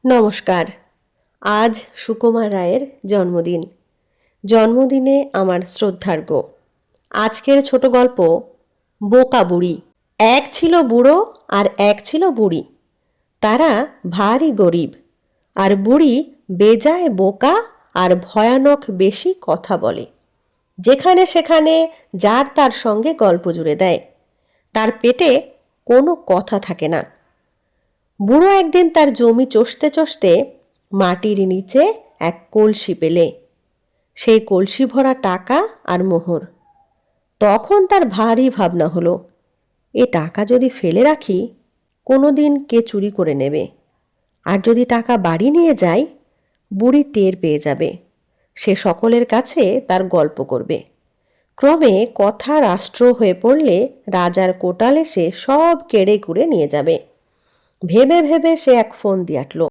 নমস্কার। আজ সুকুমার রায়ের জন্মদিন। জন্মদিনে আমার শ্রদ্ধার্ঘ্য। আজকের ছোট গল্প বোকা বুড়ি। এক ছিল বুড়ো আর এক ছিল বুড়ি। তারা ভারী গরিব, আর বুড়ি বেজায় বোকা আর ভয়ানক বেশি কথা বলে। যেখানে সেখানে যার তার সঙ্গে গল্প জুড়ে দেয়। তার পেটে কোনো কথা থাকে না। বুড়ো একদিন তার জমি চষতে চষতে মাটির নিচে এক কলসি পেলে। সেই কলসি ভরা টাকা আর মোহর। তখন তার ভারী ভাবনা হলো, এ টাকা যদি ফেলে রাখি, কোনো দিন কে চুরি করে নেবে। আর যদি টাকা বাড়ি নিয়ে যায়, বুড়ি টের পেয়ে যাবে। সে সকলের কাছে তার গল্প করবে। ক্রমে কথা রাষ্ট্র হয়ে পড়লে রাজার কোটাল এসে সব কেড়ে কুড়ে নিয়ে যাবে। ভেবে ভেবে সে এক ফন্দি আঁটল।